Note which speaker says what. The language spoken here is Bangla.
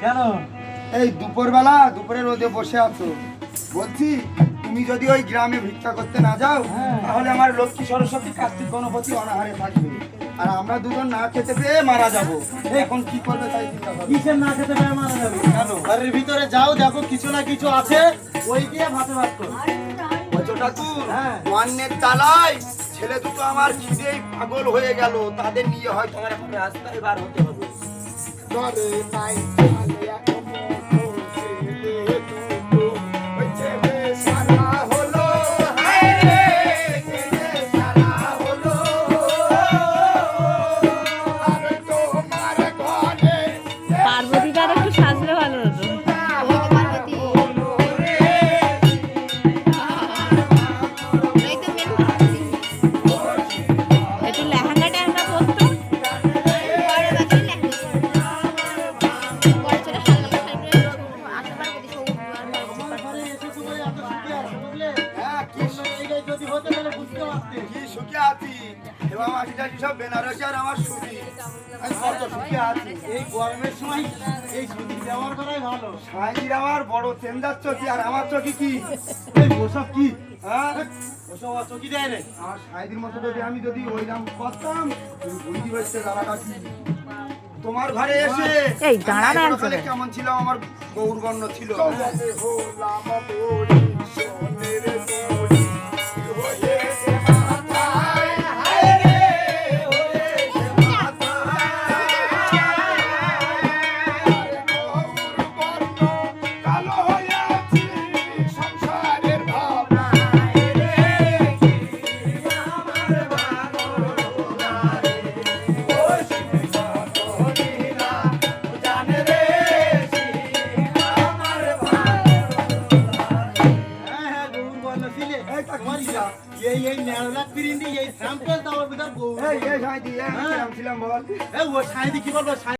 Speaker 1: কেন?
Speaker 2: এই দুপুরে রোদে বসে আছো, বলছি তুমি যদি ওই গ্রামে ভিক্ষা করতে না যাও তাহলে আমার লক্ষ্মী সরস্বতী কার্তিক গণপতি অনাহারে থাকবে, আর আমরা দুজন না খেতে পেয়ে মারা যাবো। এখন কি করবে তাই চিন্তা করো।
Speaker 1: কিসের না খেতে পেয়ে মারা যাবে?
Speaker 2: কেন?
Speaker 1: বাড়ির ভিতরে যাও, দেখো কিছু না কিছু আছে, ওই দিয়ে ভাতে ভাত করো।
Speaker 2: ঠাকুর,
Speaker 1: হ্যাঁ।
Speaker 2: অন্যের তালায় ছেলে দুটো আমার খিদেই পাগল হয়ে গেল, তাদের নিয়ে হয়তো আমার এখন রাস্তায় বার হতে হবে। ঘরে নাই চালে এখন ছেলে দুটো, ওই ছেলে সারা হলো, হায় রে, ছেলে সারা হলো। আর তোমার ঘরে
Speaker 3: পার্বতীটা আর একটু সাজলে ভালো হতো। একটু লেহেঙ্গা টেহেঙ্গা পরতো।
Speaker 2: হ্যাঁ, কি
Speaker 1: যদি হতো তাহলে বুঝতে পারতে।
Speaker 2: কি সুখে আছি, এবং মাটিটাটি সব বেনারসি আর আমার সুখী, আমি কত সুখে আছি।
Speaker 1: এই গরমের সময় এই সুদি ব্যবহার করাই ভালো।
Speaker 2: সাইজির আমার বড় চেঞ্জার চকি, আর আমার চকি কি?
Speaker 1: এই ওসব কি?
Speaker 2: হ্যাঁ,
Speaker 1: ওসব আর চকি দেয় রে।
Speaker 2: আমার সাইজির মতো আমি যদি ওই নাম করতাম, তুমি বুঝতে পারছে দাঁড়াটা কি। তোমার ঘরে এসে
Speaker 3: এই দাঁড়া না
Speaker 2: আমি
Speaker 3: করে।
Speaker 2: কেমন ছিল, আমার গৌরবর্ণ ছিল।
Speaker 1: হ্যাঁ, গরুর বর্ণ ছিলে। তোমার এই ন্যাড়া পিরিন্দি, এই স্যাম্পল তাও ভিতর গরু।
Speaker 2: এই সাইজি, আমি কিরম ছিলাম বল?
Speaker 1: ও সাইদি কি বলবো?